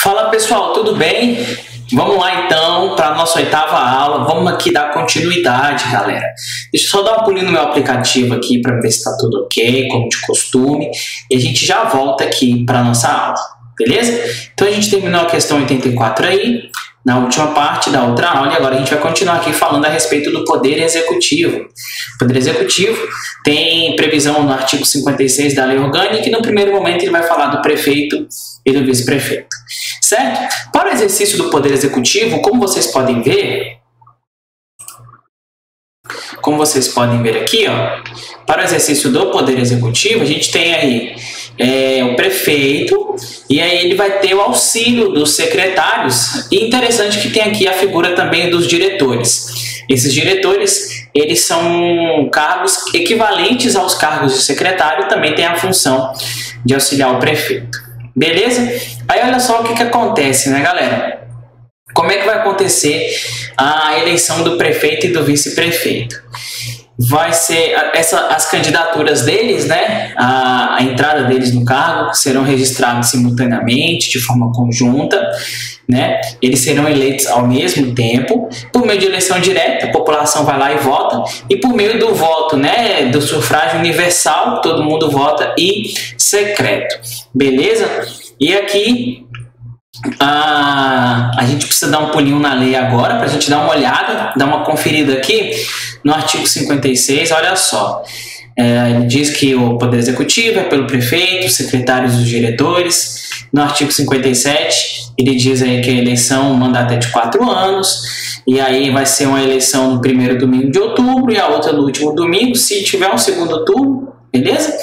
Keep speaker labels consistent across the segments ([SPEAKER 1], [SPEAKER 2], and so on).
[SPEAKER 1] Fala pessoal, tudo bem? Vamos lá então para a nossa oitava aula. Vamos aqui dar continuidade, galera. Deixa eu só dar um pulinho no meu aplicativo aqui para ver se está tudo ok, como de costume. E a gente já volta aqui para a nossa aula, beleza? Então a gente terminou a questão 84 aí, na última parte da outra aula, e agora a gente vai continuar aqui falando a respeito do Poder Executivo. O Poder Executivo tem previsão no artigo 56 da Lei Orgânica, e no primeiro momento ele vai falar do prefeito e do vice-prefeito, certo? Para o exercício do Poder Executivo, como vocês podem ver aqui, ó, para o exercício do Poder Executivo, a gente tem aí o prefeito, e aí ele vai ter o auxílio dos secretários, e interessante que tem aqui a figura também dos diretores. Esses diretores, eles são cargos equivalentes aos cargos de secretário, também tem a função de auxiliar o prefeito. Beleza? Aí olha só o que acontece, né, galera? Como é que vai acontecer a eleição do prefeito e do vice-prefeito? Vai ser as candidaturas deles, né? A entrada deles no cargo serão registradas simultaneamente, de forma conjunta, né? Eles serão eleitos ao mesmo tempo, por meio de eleição direta, a população vai lá e vota, e por meio do voto, né? Do sufrágio universal, todo mundo vota, e secreto, beleza? E aqui a gente precisa dar um pulinho na lei agora para a gente dar uma olhada, dar uma conferida aqui no artigo 56, olha só. Ele diz que o Poder Executivo é pelo prefeito, secretários e os diretores. No artigo 57, ele diz aí que a eleição, o mandato é de 4 anos, e aí vai ser uma eleição no primeiro domingo de outubro e a outra no último domingo, se tiver um segundo turno, beleza?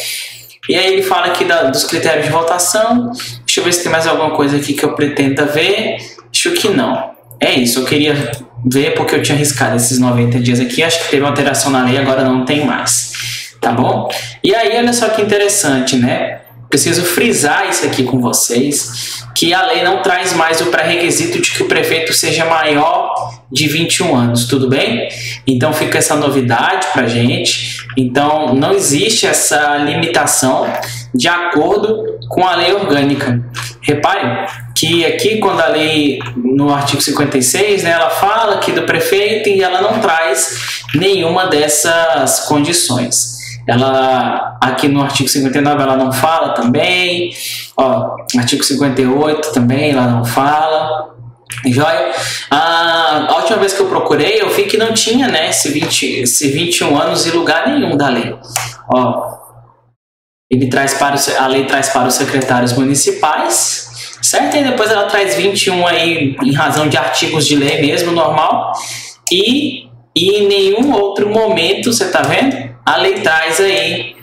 [SPEAKER 1] E aí ele fala aqui dos critérios de votação. Deixa eu ver se tem mais alguma coisa aqui que eu pretenda ver. Acho que não. É isso, eu queria ver porque eu tinha arriscado esses 90 dias aqui. Acho que teve uma alteração na lei, agora não tem mais. Tá bom? E aí, olha só que interessante, né? Preciso frisar isso aqui com vocês, que a lei não traz mais o pré-requisito de que o prefeito seja maior de 21 anos, tudo bem? Então fica essa novidade pra gente. Então não existe essa limitação de acordo com a lei orgânica. Reparem que aqui quando a lei, no artigo 56, né, ela fala aqui do prefeito e ela não traz nenhuma dessas condições. Ela, aqui no artigo 59 ela não fala também, ó, artigo 58 também ela não fala, joia? A última vez que eu procurei eu vi que não tinha, né, esse 21 anos em lugar nenhum da lei, ó, a lei traz para os secretários municipais, certo? E depois ela traz 21 aí em razão de artigos de lei mesmo, normal, e em nenhum outro momento, você tá vendo? A lei traz aí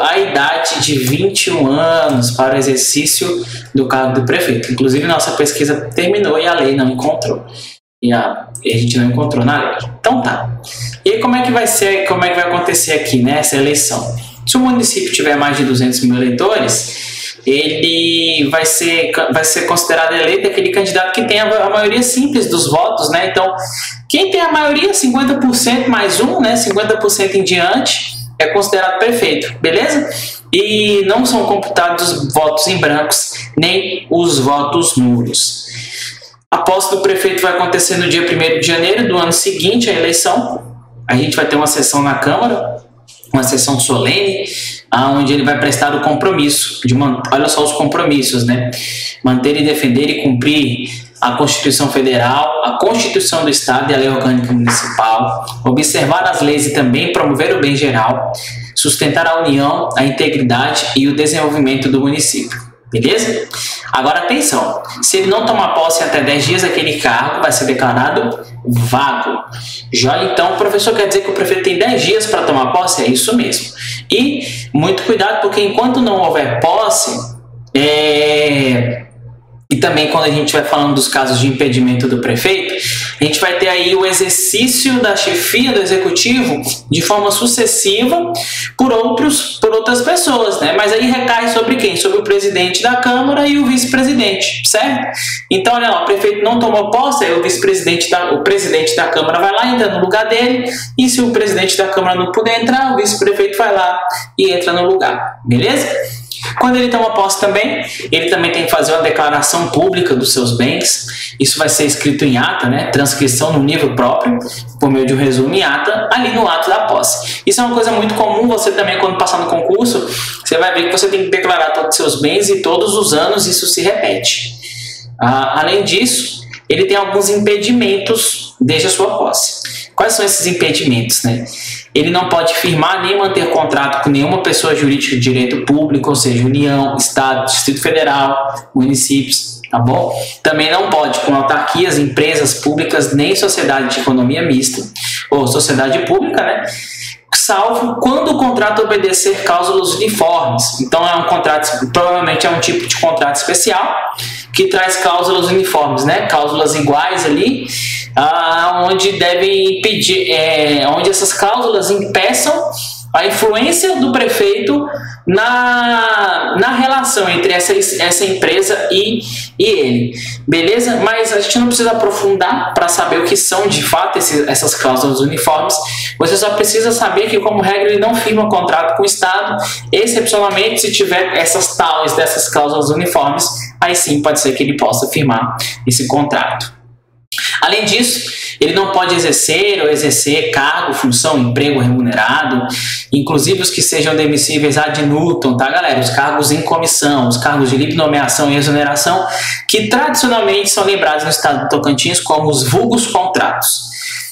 [SPEAKER 1] a idade de 21 anos para o exercício do cargo do prefeito. Inclusive, nossa pesquisa terminou e a lei não encontrou. E a gente não encontrou na lei. Então tá. E aí, como é que vai acontecer aqui, né, essa eleição? Se o município tiver mais de 200 mil eleitores, ele vai ser considerado eleito aquele candidato que tem a maioria simples dos votos, né? Então, quem tem a maioria, 50% mais um, né? 50% em diante, é considerado prefeito, beleza? E não são computados os votos em brancos, nem os votos nulos. A posse do prefeito vai acontecer no dia 1º de janeiro do ano seguinte à eleição. A gente vai ter uma sessão na Câmara, uma sessão solene, onde ele vai prestar o compromisso, olha só os compromissos, né? Manter e defender e cumprir a Constituição Federal, a Constituição do Estado e a Lei Orgânica Municipal, observar as leis e também promover o bem geral, sustentar a união, a integridade e o desenvolvimento do município, beleza? Agora atenção, se ele não tomar posse até 10 dias, aquele cargo vai ser declarado vago. Já então, o professor quer dizer que o prefeito tem 10 dias para tomar posse? É isso mesmo. E muito cuidado, porque enquanto não houver posse, e também quando a gente vai falando dos casos de impedimento do prefeito, a gente vai ter aí o exercício da chefia do executivo de forma sucessiva por outras pessoas, né? Mas aí recai sobre quem? Sobre o presidente da Câmara e o vice-presidente, certo? Então, olha lá, o prefeito não tomou posse, aí o presidente da Câmara vai lá, entra no lugar dele, e se o presidente da Câmara não puder entrar, o vice-prefeito vai lá e entra no lugar, beleza? Quando ele toma posse também, ele também tem que fazer uma declaração pública dos seus bens. Isso vai ser escrito em ata, né? Transcrição no nível próprio, por meio de um resumo em ata, ali no ato da posse. Isso é uma coisa muito comum, você também, quando passar no concurso, você vai ver que você tem que declarar todos os seus bens e todos os anos isso se repete. Além disso, ele tem alguns impedimentos desde a sua posse. Quais são esses impedimentos, né? Ele não pode firmar nem manter contrato com nenhuma pessoa jurídica de direito público, ou seja, União, Estado, Distrito Federal, municípios, tá bom? Também não pode com autarquias, empresas públicas, nem sociedade de economia mista, ou sociedade pública, né? Salvo quando o contrato obedecer cláusulas uniformes. Então é um contrato, provavelmente é um tipo de contrato especial que traz cláusulas uniformes, né? Cláusulas iguais ali, onde devem impedir, onde essas cláusulas impeçam a influência do prefeito na relação entre essa empresa e ele, beleza? Mas a gente não precisa aprofundar para saber o que são de fato essas cláusulas uniformes. Você só precisa saber que, como regra, ele não firma contrato com o Estado, excepcionalmente se tiver dessas cláusulas uniformes, aí sim pode ser que ele possa firmar esse contrato. Além disso, ele não pode exercer cargo, função, emprego remunerado, inclusive os que sejam demissíveis ad nutum, tá, galera? Os cargos em comissão, os cargos de livre nomeação e exoneração, que tradicionalmente são lembrados no estado do Tocantins como os vulgos contratos.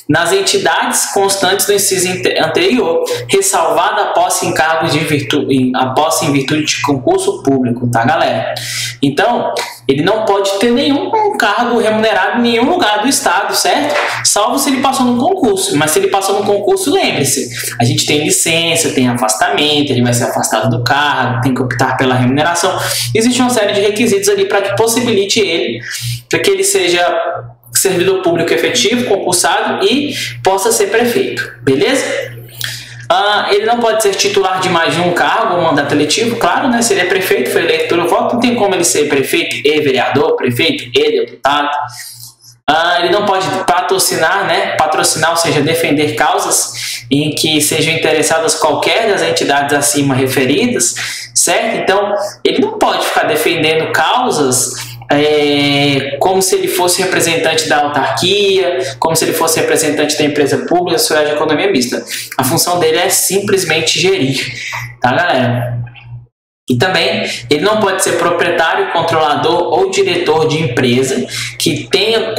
[SPEAKER 1] Nas entidades constantes do inciso anterior, ressalvada a posse em cargos em virtude de concurso público, tá, galera? Então, ele não pode ter nenhum cargo remunerado em nenhum lugar do estado, certo? Salvo se ele passou num concurso. Mas se ele passou num concurso, lembre-se, a gente tem licença, tem afastamento, ele vai ser afastado do cargo, tem que optar pela remuneração. Existe uma série de requisitos ali para que possibilite ele, para que ele seja servidor público efetivo, concursado e possa ser prefeito, beleza? Ele não pode ser titular de mais de um cargo ou mandato eletivo, claro, né? Se ele é prefeito, foi eleito pelo voto, não tem como ele ser prefeito e vereador, prefeito e deputado. Ele não pode patrocinar, né? Patrocinar, ou seja, defender causas em que sejam interessadas qualquer das entidades acima referidas, certo? Então, ele não pode ficar defendendo causas como se ele fosse representante da autarquia, como se ele fosse representante da empresa pública, da sociedade de economia mista. A função dele é simplesmente gerir, tá, galera? E também, ele não pode ser proprietário, controlador ou diretor de empresa que tenha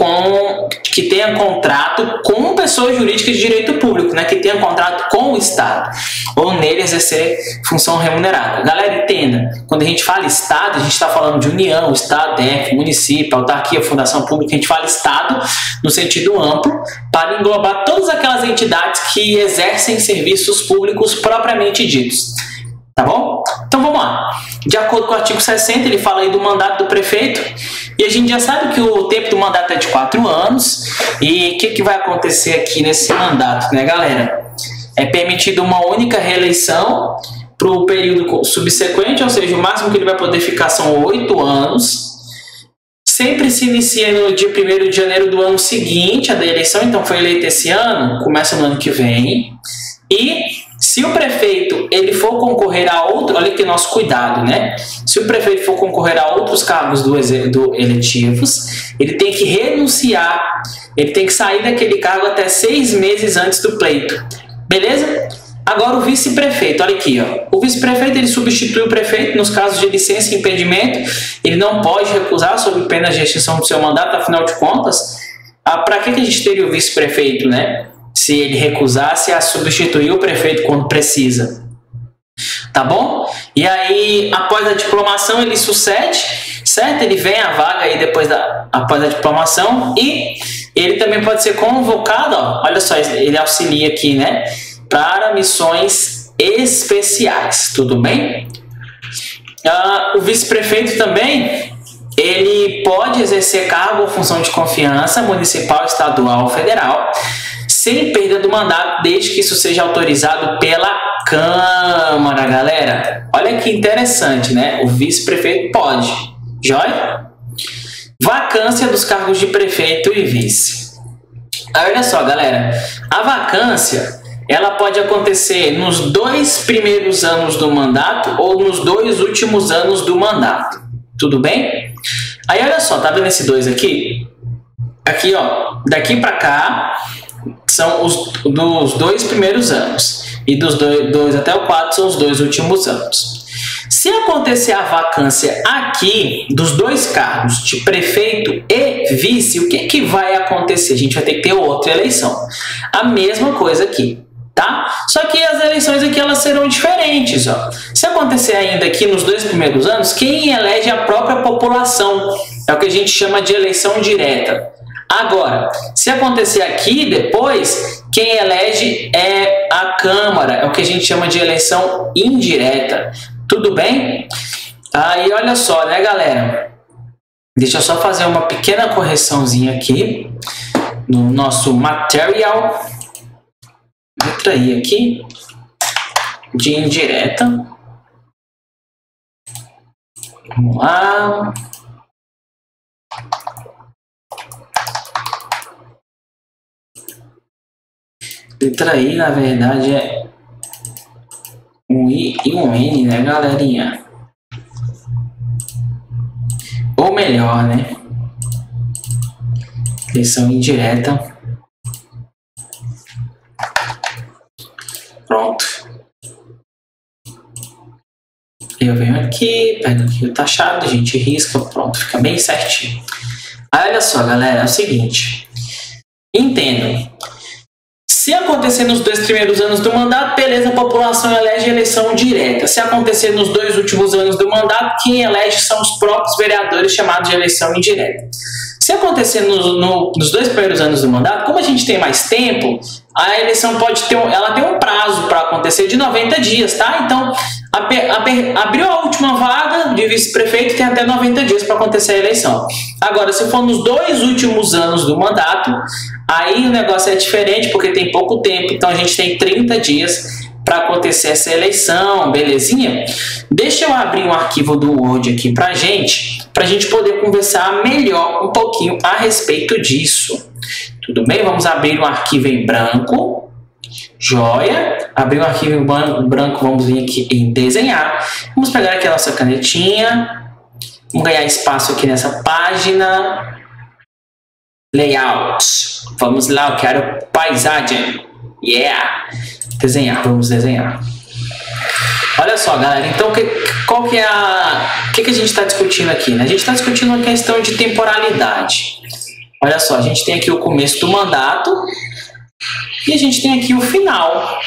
[SPEAKER 1] contrato com pessoa jurídica de direito público, né? Que tenha contrato com o Estado, ou nele exercer função remunerada. Galera, entenda, quando a gente fala Estado, a gente está falando de União, Estado, DF, município, autarquia, fundação pública. A gente fala Estado no sentido amplo, para englobar todas aquelas entidades que exercem serviços públicos propriamente ditos. Tá bom? Então vamos lá. De acordo com o artigo 60, ele fala aí do mandato do prefeito. E a gente já sabe que o tempo do mandato é de 4 anos. E o que vai acontecer aqui nesse mandato, né, galera? É permitida uma única reeleição para o período subsequente, ou seja, o máximo que ele vai poder ficar são 8 anos. Sempre se inicia no dia 1º de janeiro do ano seguinte, a da eleição. Então foi eleito esse ano, começa no ano que vem. E se o prefeito ele for concorrer a outro, olha que nosso cuidado, né? Se o prefeito for concorrer a outros cargos do eletivos, ele tem que renunciar, ele tem que sair daquele cargo até 6 meses antes do pleito, beleza? Agora o vice-prefeito, olha aqui, ó. O vice-prefeito ele substitui o prefeito nos casos de licença e impedimento, ele não pode recusar sob pena de extinção do seu mandato, afinal de contas, para que a gente teria o vice-prefeito, né? Se ele recusasse a substituir o prefeito quando precisa. Tá bom? E aí, após a diplomação, ele sucede, certo? Ele vem à vaga aí após a diplomação e ele também pode ser convocado, ó, olha só, ele auxilia aqui, né? Para missões especiais, tudo bem? O vice-prefeito também, ele pode exercer cargo ou função de confiança municipal, estadual ou federal, sem perda do mandato, desde que isso seja autorizado pela Câmara, galera. Olha que interessante, né? O vice-prefeito pode. Joia? Vacância dos cargos de prefeito e vice. Olha só, galera. A vacância, ela pode acontecer nos 2 primeiros anos do mandato ou nos 2 últimos anos do mandato. Tudo bem? Aí olha só, tá vendo esse 2 aqui? Aqui, ó, daqui para cá são os dos 2 primeiros anos e dos 2 até o 4 são os 2 últimos anos. Se acontecer a vacância aqui dos 2 cargos de prefeito e vice, o que vai acontecer? A gente vai ter que ter outra eleição. A mesma coisa aqui, tá? Só que as eleições aqui elas serão diferentes, ó. Se acontecer ainda aqui nos 2 primeiros anos, quem elege é a própria população. É o que a gente chama de eleição direta. Agora, se acontecer aqui depois, quem elege é a Câmara, é o que a gente chama de eleição indireta. Tudo bem? Aí olha só, né, galera? Deixa eu só fazer uma pequena correçãozinha aqui no nosso material. Letra I aqui, de indireta. Vamos lá. Letra I, na verdade, é um I e um N, né, galerinha? Ou melhor, né? Eleição indireta. Pronto. Eu venho aqui, pego aqui o taxado, a gente risca, pronto, fica bem certinho. Aí, olha só, galera, é o seguinte. Entendam. Se acontecer nos 2 primeiros anos do mandato, beleza, a população elege eleição direta. Se acontecer nos 2 últimos anos do mandato, quem elege são os próprios vereadores, chamados de eleição indireta. Se acontecer nos 2 primeiros anos do mandato, como a gente tem mais tempo, a eleição pode ter ela tem um prazo para acontecer de 90 dias, tá? Então, abriu a última vaga de vice-prefeito, tem até 90 dias para acontecer a eleição. Agora, se for nos 2 últimos anos do mandato, aí o negócio é diferente, porque tem pouco tempo, então a gente tem 30 dias para acontecer essa eleição, belezinha? Deixa eu abrir um arquivo do Word aqui para gente poder conversar melhor um pouquinho a respeito disso. Tudo bem? Vamos abrir um arquivo em branco. Joia. Abrir um arquivo em branco, vamos vir aqui em desenhar. Vamos pegar aqui a nossa canetinha. Vamos ganhar espaço aqui nessa página. Layout. Vamos lá, eu quero paisagem. Yeah! Desenhar, vamos desenhar. Olha só, galera, então qual que é o que a gente está discutindo aqui, né? A gente está discutindo uma questão de temporalidade. Olha só, a gente tem aqui o começo do mandato e a gente tem aqui o final,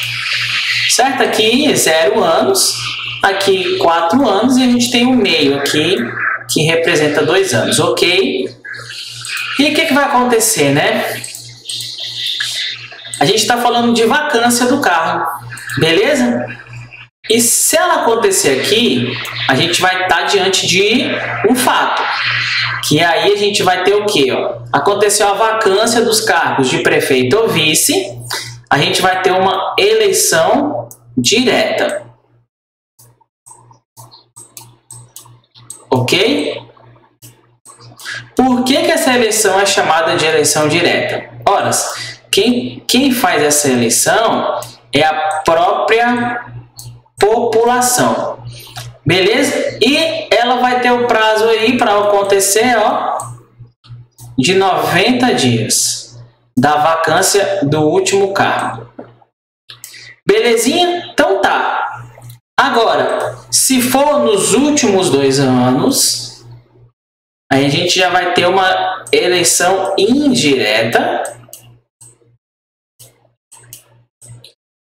[SPEAKER 1] certo? Aqui 0 anos, aqui 4 anos e a gente tem o meio aqui que representa 2 anos, ok? E o que vai acontecer, né? A gente está falando de vacância do cargo, beleza? E se ela acontecer aqui, a gente vai estar diante de um fato. Que aí a gente vai ter o quê? Ó? Aconteceu a vacância dos cargos de prefeito ou vice, a gente vai ter uma eleição direta. Ok? Por que essa eleição é chamada de eleição direta? Ora, quem faz essa eleição é a própria população, beleza? E ela vai ter o prazo aí para acontecer, ó, de 90 dias da vacância do último cargo. Belezinha? Então tá. Agora, se for nos últimos 2 anos, aí a gente já vai ter uma eleição indireta.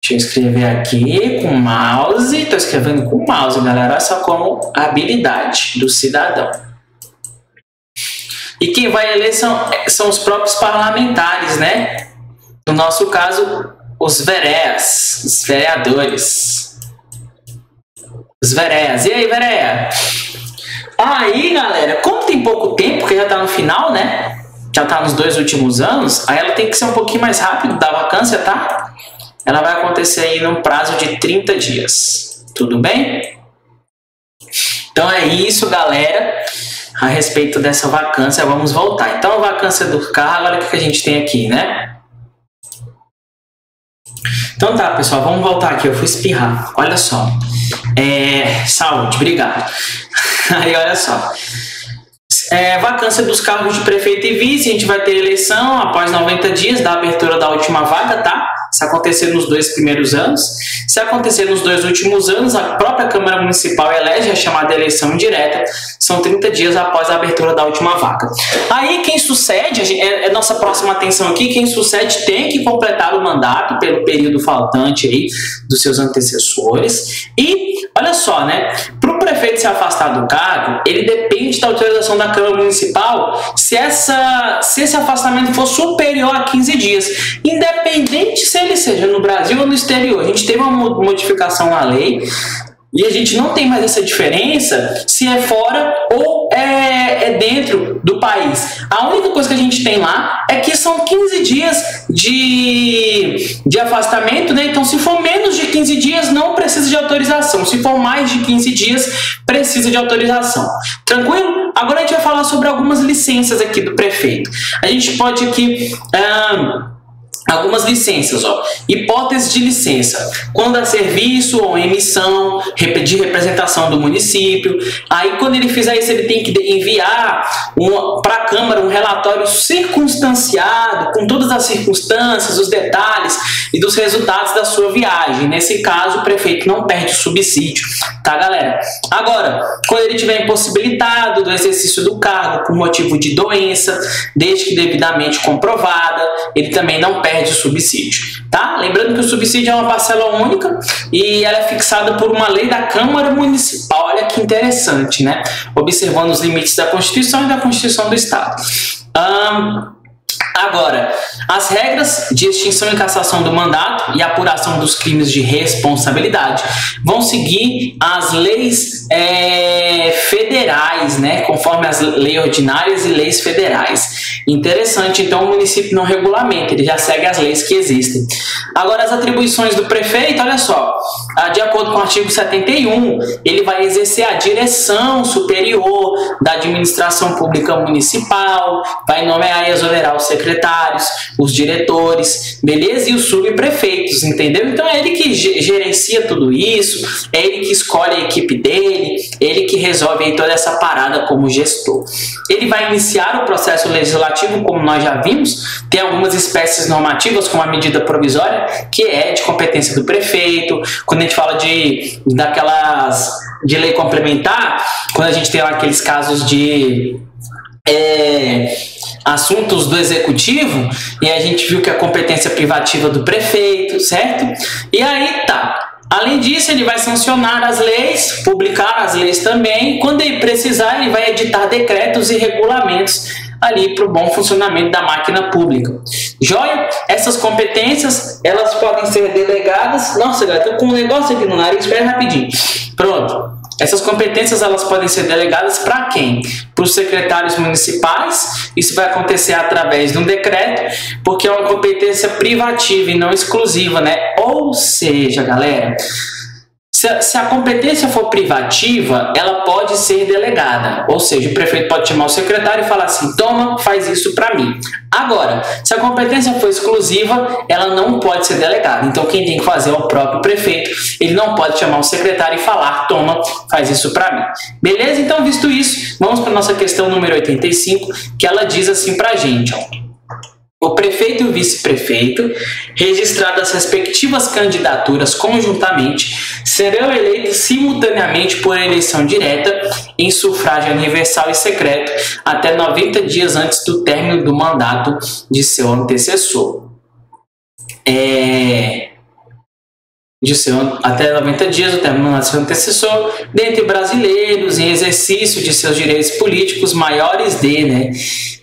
[SPEAKER 1] Deixa eu escrever aqui com o mouse. Estou escrevendo com o mouse, galera. Olha só como habilidade do cidadão. E quem vai eleger são os próprios parlamentares, né? No nosso caso, os vereas, os vereadores. Os vereas. E aí, vereia? Aí, galera, como tem pouco tempo, porque já está no final, né? Já está nos 2 últimos anos, aí ela tem que ser um pouquinho mais rápido da vacância, tá? Ela vai acontecer aí num prazo de 30 dias. Tudo bem? Então é isso, galera. A respeito dessa vacância, vamos voltar. Então, a vacância do cargo, olha o que a gente tem aqui, né? Então tá, pessoal, vamos voltar aqui. Eu fui espirrar. Olha só. Saúde, obrigado. Aí, olha só. Vacância dos cargos de prefeito e vice, a gente vai ter eleição após 90 dias da abertura da última vaga, tá? Se acontecer nos 2 primeiros anos. Se acontecer nos 2 últimos anos, a própria Câmara Municipal elege a chamada eleição indireta, são 30 dias após a abertura da última vaga. Aí quem sucede, nossa próxima atenção aqui, quem sucede tem que completar o mandato pelo período faltante aí dos seus antecessores. E, olha só, né? Para o prefeito se afastar do cargo, ele depende da autorização da Câmara Municipal se esse afastamento for superior a 15 dias, independente se ele seja no Brasil ou no exterior. A gente teve uma modificação na lei e a gente não tem mais essa diferença se é fora ou é dentro do país. A única coisa que a gente tem lá é que são 15 dias de afastamento, né? Então, se for menos de 15 dias, não precisa de autorização. Se for mais de 15 dias, precisa de autorização. Tranquilo? Agora a gente vai falar sobre algumas licenças aqui do prefeito. A gente pode aqui... algumas licenças, ó. Hipótese de licença, quando há serviço ou emissão de representação do município. Aí quando ele fizer isso, ele tem que enviar para a Câmara um relatório circunstanciado, com todas as circunstâncias, os detalhes e dos resultados da sua viagem. Nesse caso, o prefeito não perde o subsídio, tá, galera? Agora, quando ele estiver impossibilitado do exercício do cargo por motivo de doença, desde que devidamente comprovada, ele também não perde o subsídio, tá? Lembrando que o subsídio é uma parcela única e ela é fixada por uma lei da Câmara Municipal. Olha que interessante, né? Observando os limites da Constituição e da Constituição do Estado. Agora, as regras de extinção e cassação do mandato e apuração dos crimes de responsabilidade vão seguir as leis federais, né? Conforme as leis ordinárias e leis federais. Interessante, então o município não regulamenta, ele já segue as leis que existem. Agora, as atribuições do prefeito, olha só, de acordo com o artigo 71, ele vai exercer a direção superior da administração pública municipal, vai nomear e exonerar os secretários, os diretores, beleza? E os subprefeitos, entendeu? Então é ele que gerencia tudo isso, é ele que escolhe a equipe dele, ele que resolve aí toda essa parada como gestor. Ele vai iniciar o processo legislativo, como nós já vimos, tem algumas espécies normativas, como a medida provisória, que é de competência do prefeito. Quando a gente fala de lei complementar, quando a gente tem lá aqueles casos de assuntos do executivo, e a gente viu que a competência privativa do prefeito, certo? E aí tá. Além disso, ele vai sancionar as leis, publicar as leis também. Quando ele precisar, ele vai editar decretos e regulamentos ali para o bom funcionamento da máquina pública. Joia? Essas competências, elas podem ser delegadas... Nossa, galera, tô com um negócio aqui no nariz, espera rapidinho. Pronto. Essas competências, elas podem ser delegadas para quem? Para os secretários municipais. Isso vai acontecer através de um decreto, porque é uma competência privativa e não exclusiva, né? Ou seja, galera, se a competência for privativa, ela pode ser delegada. Ou seja, o prefeito pode chamar o secretário e falar assim: toma, faz isso para mim. Agora, se a competência for exclusiva, ela não pode ser delegada. Então, quem tem que fazer é o próprio prefeito. Ele não pode chamar o secretário e falar: toma, faz isso para mim. Beleza? Então, visto isso, vamos para a nossa questão número 85, que ela diz assim para a gente, ó. O prefeito e o vice-prefeito, registradas as respectivas candidaturas conjuntamente, serão eleitos simultaneamente por eleição direta em sufrágio universal e secreto até 90 dias antes do término do mandato de seu antecessor. Até 90 dias do término do seu antecessor, dentre brasileiros em exercício de seus direitos políticos maiores né?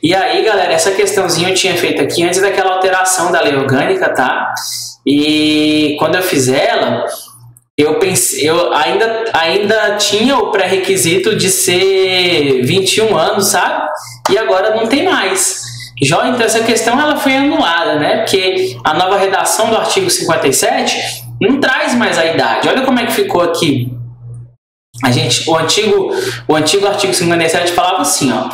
[SPEAKER 1] E aí, galera, essa questãozinha eu tinha feito aqui antes daquela alteração da lei orgânica, tá? E quando eu fiz ela, eu ainda tinha o pré-requisito de ser 21 anos, sabe? E agora não tem mais. Já então essa questão ela foi anulada, né? Porque a nova redação do artigo 57 não traz mais a idade. Olha como é que ficou aqui. O antigo artigo 57 falava assim, ó: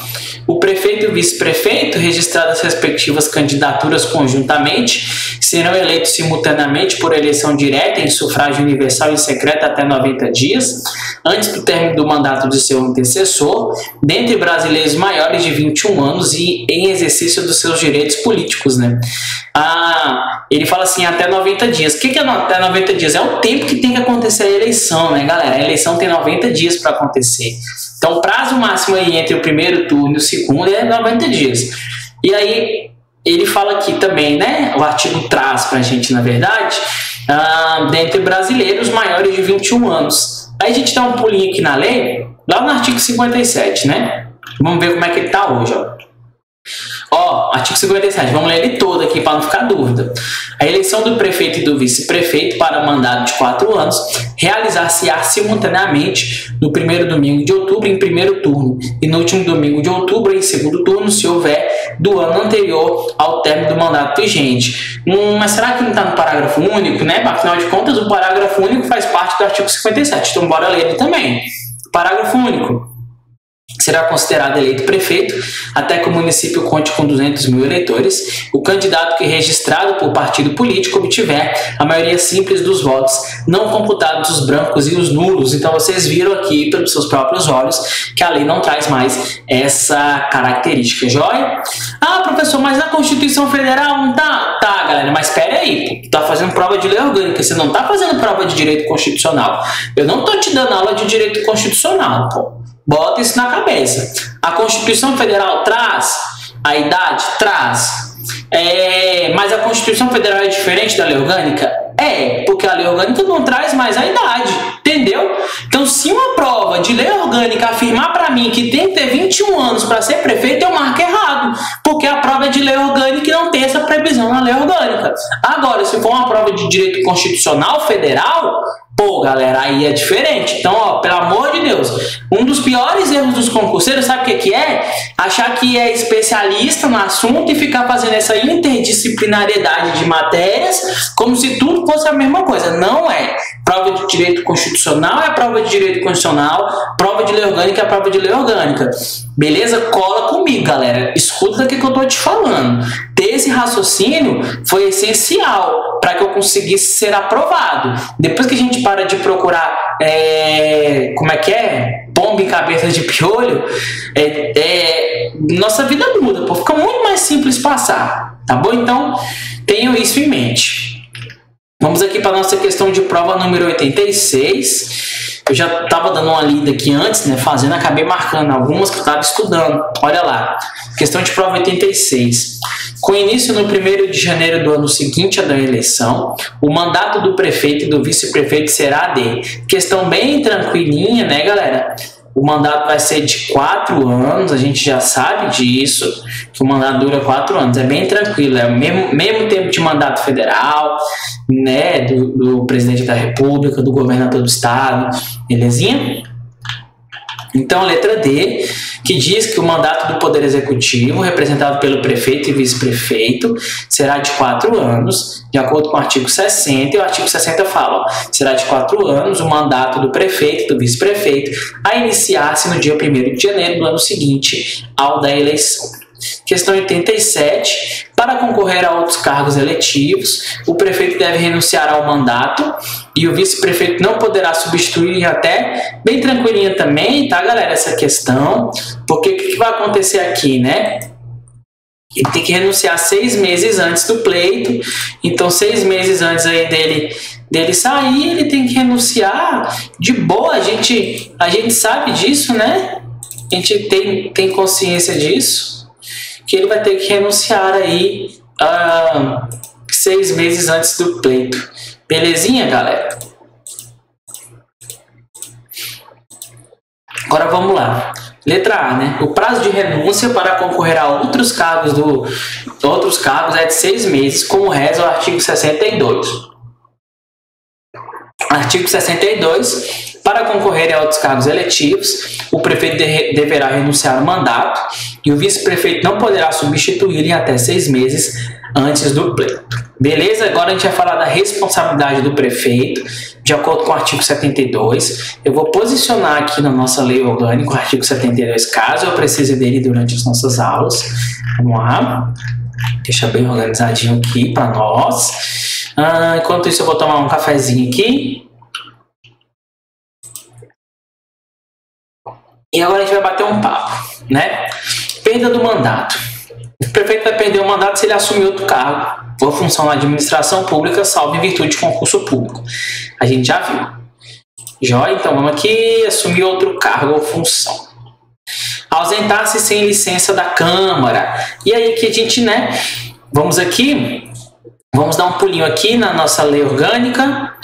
[SPEAKER 1] o prefeito prefeito e o vice-prefeito, registradas as respectivas candidaturas conjuntamente, serão eleitos simultaneamente por eleição direta em sufrágio universal e secreto até 90 dias, antes do término do mandato de seu antecessor, dentre brasileiros maiores de 21 anos e em exercício dos seus direitos políticos, né? Ele fala assim, até 90 dias. O que é até 90 dias? É o tempo que tem que acontecer a eleição, né, galera? A eleição tem 90 dias para acontecer. Então, o prazo máximo aí entre o primeiro turno e o segundo é 90 dias. E aí, ele fala aqui também, né? O artigo traz pra gente, na verdade, dentre brasileiros maiores de 21 anos. Aí a gente dá um pulinho aqui na lei, lá no artigo 57, né? Vamos ver como é que ele tá hoje, ó. Artigo 57, vamos ler ele todo aqui para não ficar dúvida. A eleição do prefeito e do vice-prefeito para mandato de 4 anos realizar-se-á simultaneamente no primeiro domingo de outubro em primeiro turno e no último domingo de outubro em segundo turno, se houver do ano anterior ao término do mandato vigente. Mas será que não está no parágrafo único, né? Afinal de contas, o parágrafo único faz parte do artigo 57, então bora ler ele também. Parágrafo único. Será considerado eleito prefeito até que o município conte com 200 mil eleitores, o candidato que registrado por partido político obtiver a maioria simples dos votos, não computados os brancos e os nulos. Então vocês viram aqui pelos seus próprios olhos que a lei não traz mais essa característica, joia? Professor, mas na Constituição Federal não tá? Tá, galera, mas espera aí, tu tá fazendo prova de lei orgânica, você não tá fazendo prova de direito constitucional. Eu não tô te dando aula de direito constitucional, pô. Bota isso na cabeça. A Constituição Federal traz a idade? Traz. Mas a Constituição Federal é diferente da lei orgânica? Porque a lei orgânica não traz mais a idade, entendeu? Então, se uma prova de lei orgânica afirmar para mim que tem que ter 21 anos para ser prefeito, eu marco errado, porque a prova é de lei orgânica e não tem essa previsão na lei orgânica. Agora, se for uma prova de direito constitucional federal, pô, galera, aí é diferente. Então, ó, pelo amor de Deus, um dos piores erros dos concurseiros, sabe o que é? Achar que é especialista no assunto e ficar fazendo essa interdisciplinariedade de matérias como se tudo fosse a mesma coisa. Não é. Prova de direito constitucional é prova de direito constitucional, prova de lei orgânica é prova de lei orgânica. Beleza? Cola comigo, galera. Escuta o que eu tô te falando. Ter esse raciocínio foi essencial para que eu conseguisse ser aprovado. Depois que a gente para de procurar, como é que é? Pomba em cabeça de piolho, nossa vida muda, pô. Fica muito mais simples passar, tá bom? Então, tenham isso em mente. Vamos aqui para a nossa questão de prova número 86. Eu já estava dando uma lida aqui antes, né? Fazendo, acabei marcando algumas que eu estava estudando. Olha lá, questão de prova 86. Com início no 1º de janeiro do ano seguinte à da eleição, o mandato do prefeito e do vice-prefeito será de... Questão bem tranquilinha, né, galera? O mandato vai ser de 4 anos, a gente já sabe disso, que o mandato dura 4 anos, é bem tranquilo, é o mesmo tempo de mandato federal, né, do presidente da república, do governador do estado, belezinha? Então, a letra D, que diz que o mandato do Poder Executivo, representado pelo prefeito e vice-prefeito, será de 4 anos, de acordo com o artigo 60, e o artigo 60 fala, será de 4 anos o mandato do prefeito e do vice-prefeito a iniciar-se no dia 1º de janeiro do ano seguinte ao da eleição. Questão 87. Para concorrer a outros cargos eletivos, o prefeito deve renunciar ao mandato e o vice-prefeito não poderá substituir até, bem tranquilinha também, tá, galera, essa questão, porque o que vai acontecer aqui, né? Ele tem que renunciar 6 meses antes do pleito, então 6 meses antes aí dele sair, ele tem que renunciar de boa, a gente sabe disso, né? A gente tem consciência disso, que ele vai ter que renunciar aí 6 meses antes do pleito. Belezinha, galera? Agora vamos lá. Letra A, né? O prazo de renúncia para concorrer a outros cargos é de 6 meses, como reza o artigo 62. Artigo 62. Para concorrer a outros cargos eletivos, o prefeito deverá renunciar ao mandato e o vice-prefeito não poderá substituir em até 6 meses antes do pleito. Beleza? Agora a gente vai falar da responsabilidade do prefeito, de acordo com o artigo 72. Eu vou posicionar aqui na nossa lei orgânica o artigo 72, caso eu precise dele durante as nossas aulas. Vamos lá. Deixa bem organizadinho aqui para nós. Enquanto isso, eu vou tomar um cafezinho aqui. E agora a gente vai bater um papo, né? Perda do mandato. O prefeito vai perder o mandato se ele assumir outro cargo ou função na administração pública, salvo em virtude de concurso público. A gente já viu. Jóia, então vamos aqui, assumir outro cargo ou função. Ausentar-se sem licença da Câmara. E aí que a gente, né? Vamos dar um pulinho aqui na nossa lei orgânica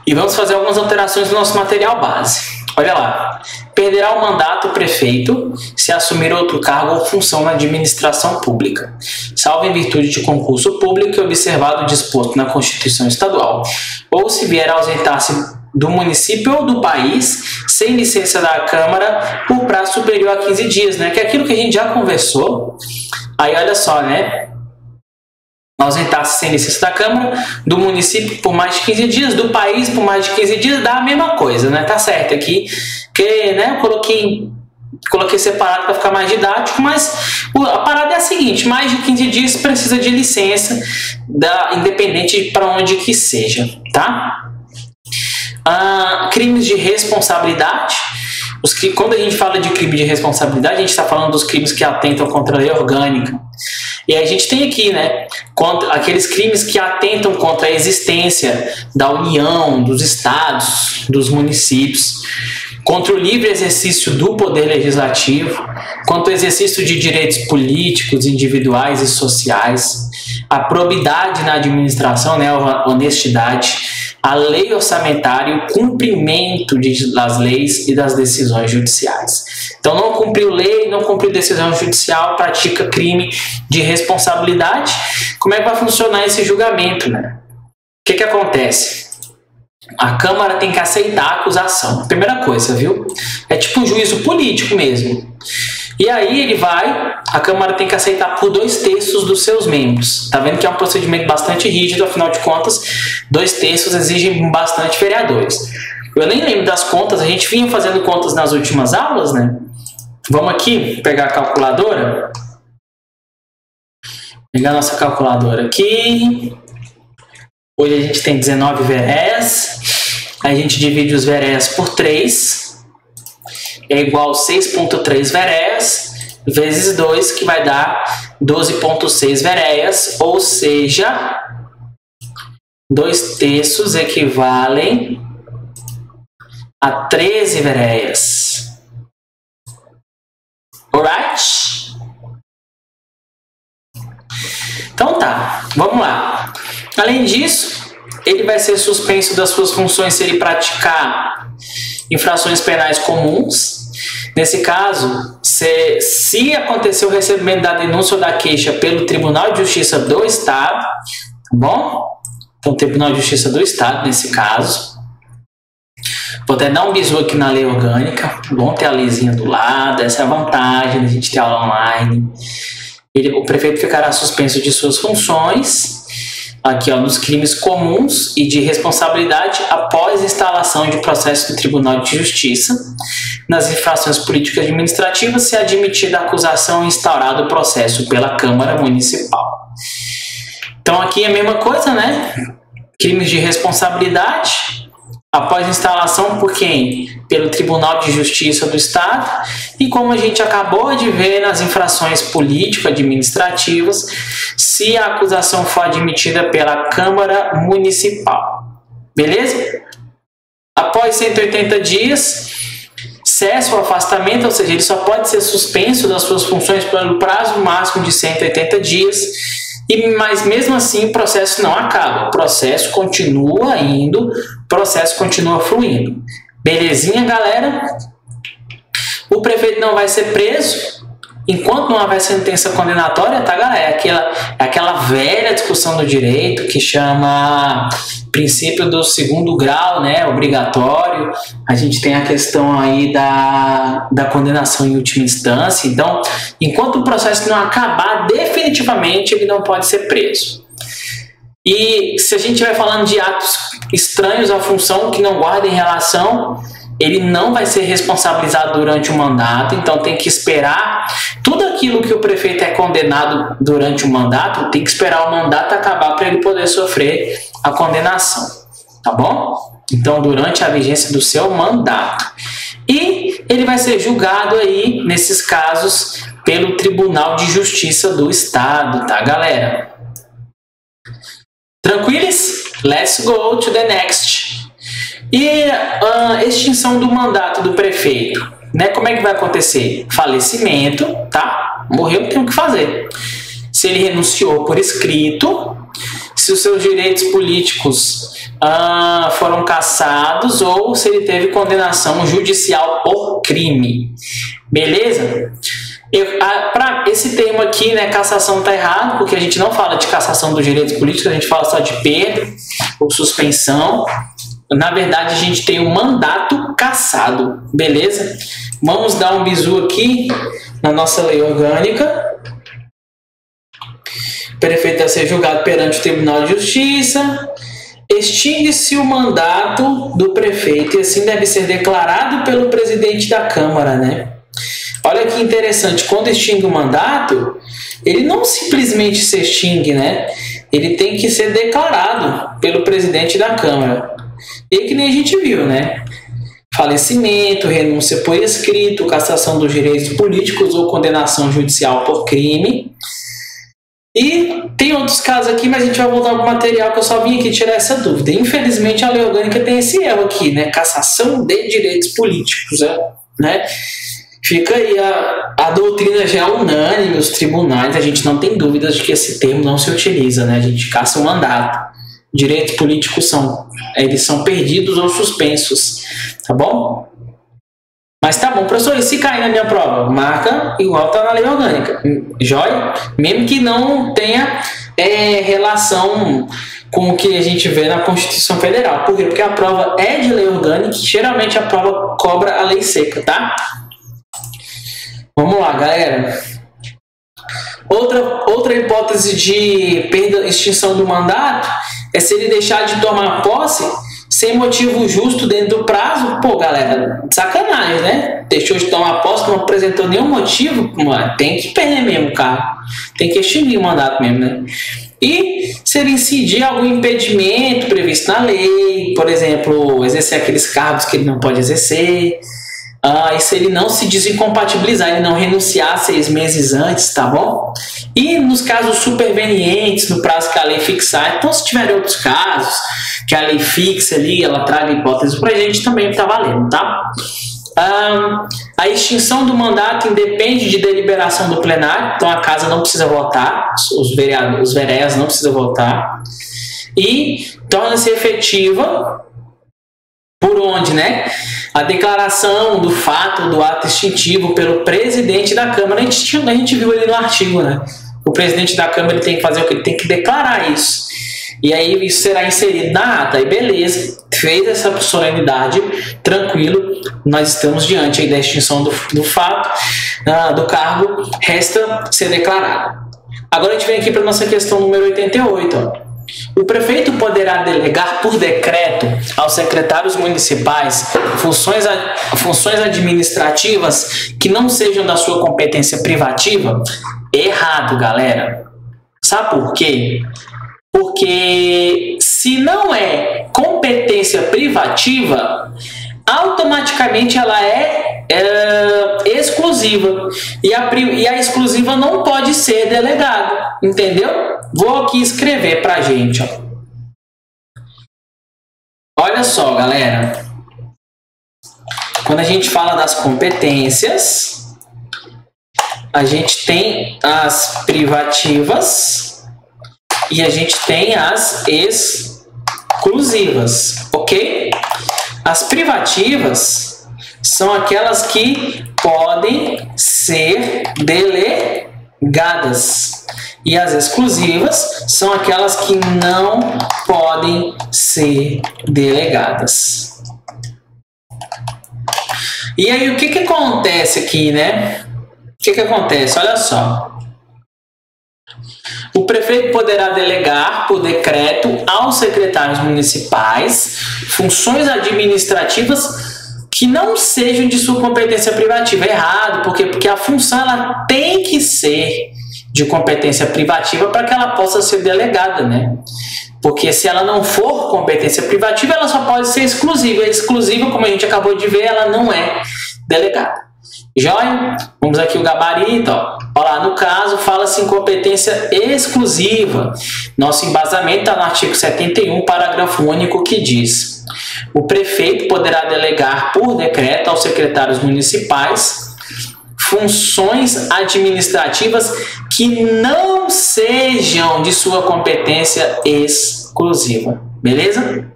[SPEAKER 1] e vamos fazer algumas alterações no nosso material base. Olha lá, perderá o mandato o prefeito se assumir outro cargo ou função na administração pública, salvo em virtude de concurso público e observado o disposto na Constituição Estadual, ou se vier a ausentar-se do município ou do país sem licença da Câmara por prazo superior a 15 dias, né? Que é aquilo que a gente já conversou. Aí olha só, né? Ausentar-se sem licença da Câmara, do município por mais de 15 dias, do país por mais de 15 dias, dá a mesma coisa, né? Tá certo aqui, que, né, eu coloquei separado para ficar mais didático, mas a parada é a seguinte: mais de 15 dias precisa de licença, independente para onde que seja, tá? Crimes de responsabilidade. Quando a gente fala de crime de responsabilidade, a gente está falando dos crimes que atentam contra a lei orgânica. E a gente tem aqui, né, aqueles crimes que atentam contra a existência da União, dos estados, dos municípios, contra o livre exercício do poder legislativo, contra o exercício de direitos políticos, individuais e sociais, a probidade na administração, né, a honestidade, a lei orçamentária e o cumprimento das leis e das decisões judiciais. Então, não cumpriu lei, não cumpriu decisão judicial, pratica crime de responsabilidade. Como é que vai funcionar esse julgamento, né? O que acontece? A Câmara tem que aceitar a acusação. Primeira coisa, viu? É tipo um juízo político mesmo. E aí a Câmara tem que aceitar por 2/3 dos seus membros. Tá vendo que é um procedimento bastante rígido, afinal de contas, 2/3 exigem bastante vereadores. Eu nem lembro das contas, a gente vinha fazendo contas nas últimas aulas, né? Vamos aqui pegar a calculadora. Pegar a nossa calculadora aqui. Hoje a gente tem 19 veréas. A gente divide os veréas por 3. É igual a 6,3 veréas vezes 2, que vai dar 12,6 veréas, ou seja, 2/3 equivalem a 13 veréas. Alright? Então tá, vamos lá. Além disso, ele vai ser suspenso das suas funções se ele praticar infrações penais comuns. Nesse caso, se acontecer o recebimento da denúncia ou da queixa pelo Tribunal de Justiça do Estado, tá bom? Então, Tribunal de Justiça do Estado, nesse caso. Vou até dar um bisu aqui na lei orgânica. Bom ter a leizinha do lado, essa é a vantagem da gente ter aula online. O prefeito ficará suspenso de suas funções, aqui ó, nos crimes comuns e de responsabilidade após a instalação de processo do Tribunal de Justiça, nas infrações políticas administrativas, se admitida a acusação e instaurado o processo pela Câmara Municipal. Então aqui é a mesma coisa, né? Crimes de responsabilidade após instalação por quem? Pelo Tribunal de Justiça do Estado. E como a gente acabou de ver nas infrações político-administrativas, se a acusação for admitida pela Câmara Municipal. Beleza? Após 180 dias, cessa o afastamento, ou seja, ele só pode ser suspenso das suas funções pelo prazo máximo de 180 dias. Mas mesmo assim o processo não acaba, o processo continua indo, o processo continua fluindo. Belezinha, galera? O prefeito não vai ser preso enquanto não houver sentença condenatória, tá, galera? É aquela velha discussão do direito que chama princípio do segundo grau, né, obrigatório. A gente tem a questão aí da condenação em última instância. Então, enquanto o processo não acabar definitivamente, ele não pode ser preso. E se a gente estiver falando de atos estranhos à função, que não guardem relação, ele não vai ser responsabilizado durante o mandato. Então tem que esperar tudo aquilo que o prefeito é condenado durante o mandato, tem que esperar o mandato acabar para ele poder sofrer a condenação, tá bom? Então durante a vigência do seu mandato. E ele vai ser julgado aí, nesses casos, pelo Tribunal de Justiça do Estado, tá, galera? Tranquilos? Let's go to the next. E extinção do mandato do prefeito, né? Como é que vai acontecer? Falecimento, tá? Morreu, tem o que fazer. Se ele renunciou por escrito, se os seus direitos políticos foram cassados ou se ele teve condenação judicial por crime. Beleza? Para esse termo aqui, né, cassação tá errado, porque a gente não fala de cassação dos direitos políticos, a gente fala só de perda ou suspensão. Na verdade, a gente tem um mandato cassado, beleza? Vamos dar um bisu aqui na nossa lei orgânica. O prefeito a ser julgado perante o Tribunal de Justiça. Extingue-se o mandato do prefeito e assim deve ser declarado pelo presidente da Câmara, né? Olha que interessante, quando extingue o mandato, ele não simplesmente se extingue, né? Ele tem que ser declarado pelo presidente da Câmara. E que nem a gente viu, né? Falecimento, renúncia por escrito, cassação dos direitos políticos ou condenação judicial por crime. E tem outros casos aqui, mas a gente vai voltar para o material que eu só vim aqui tirar essa dúvida. Infelizmente a lei orgânica tem esse erro aqui, né? Cassação de direitos políticos, né? Fica aí, a doutrina já é unânime, os tribunais, a gente não tem dúvidas de que esse termo não se utiliza, né? A gente caça o mandato. Direitos políticos eles são perdidos ou suspensos, tá bom? Mas tá bom, professor, e se cair na minha prova? Marca igual tá na lei orgânica, joia? Mesmo que não tenha relação com o que a gente vê na Constituição Federal. Por quê? Porque a prova é de lei orgânica e geralmente a prova cobra a lei seca, tá? Vamos lá, galera. Outra hipótese de perda, extinção do mandato é se ele deixar de tomar posse sem motivo justo dentro do prazo. Pô, galera, sacanagem, né? Deixou de tomar posse, não apresentou nenhum motivo, mano, tem que perder mesmo o cargo. Tem que extinguir o mandato mesmo, né? E se ele incidir algum impedimento previsto na lei, por exemplo, exercer aqueles cargos que ele não pode exercer. E se ele não se desincompatibilizar, ele não renunciar 6 meses antes, tá bom? E nos casos supervenientes, no prazo que a lei fixar, então se tiver outros casos que a lei fixa ali, ela traga hipóteses pra gente, também tá valendo, tá? A extinção do mandato independe de deliberação do plenário, então a casa não precisa votar, os vereadores não precisam votar, e torna-se efetiva por onde, né? A declaração do fato do ato extintivo pelo presidente da Câmara. A gente viu ali no artigo, né? O presidente da Câmara ele tem que fazer o que? Ele tem que declarar isso. E aí isso será inserido na ata. Aí beleza, fez essa solenidade, tranquilo, nós estamos diante aí da extinção do fato, do cargo, resta ser declarado. Agora a gente vem aqui para a nossa questão número 88, ó. O prefeito poderá delegar por decreto aos secretários municipais funções administrativas que não sejam da sua competência privativa? Errado, galera. Sabe por quê? Porque se não é competência privativa, automaticamente ela é exclusiva. E a exclusiva não pode ser delegada, entendeu? Vou aqui escrever pra gente, ó. Olha só, galera. Quando a gente fala das competências, a gente tem as privativas e a gente tem as exclusivas, ok? As privativas são aquelas que podem ser delegadas. E as exclusivas são aquelas que não podem ser delegadas. E aí, o que acontece aqui, né? O que acontece? Olha só. O prefeito poderá delegar por decreto aos secretários municipais funções administrativas que não sejam de sua competência privativa. Errado, porque a função ela tem que ser de competência privativa para que ela possa ser delegada, né? Porque se ela não for competência privativa, ela só pode ser exclusiva. Exclusiva, como a gente acabou de ver, ela não é delegada. Joia? Vamos aqui o gabarito, ó. Olha lá, no caso, fala-se em competência exclusiva. Nosso embasamento está no artigo 71, parágrafo único, que diz: o prefeito poderá delegar por decreto aos secretários municipais funções administrativas que não sejam de sua competência exclusiva. Beleza?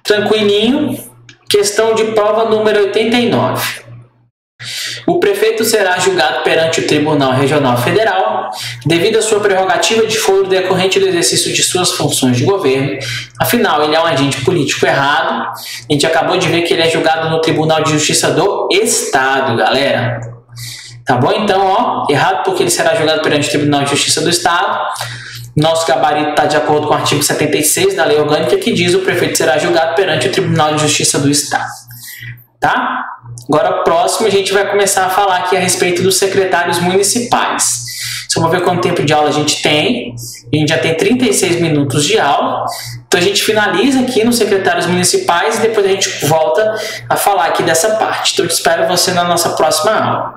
[SPEAKER 1] Tranquilinho. Questão de prova número 89. O prefeito será julgado perante o Tribunal Regional Federal devido à sua prerrogativa de foro decorrente do exercício de suas funções de governo. Afinal, ele é um agente político errado. A gente acabou de ver que ele é julgado no Tribunal de Justiça do Estado, galera. Tá bom? Então, ó, errado porque ele será julgado perante o Tribunal de Justiça do Estado. Nosso gabarito está de acordo com o artigo 76 da Lei Orgânica, que diz que o prefeito será julgado perante o Tribunal de Justiça do Estado. Tá? Agora, próximo, a gente vai começar a falar aqui a respeito dos secretários municipais. Só vamos ver quanto tempo de aula a gente tem. A gente já tem 36 minutos de aula. Então, a gente finaliza aqui nos secretários municipais e depois a gente volta a falar aqui dessa parte. Então, eu espero você na nossa próxima aula.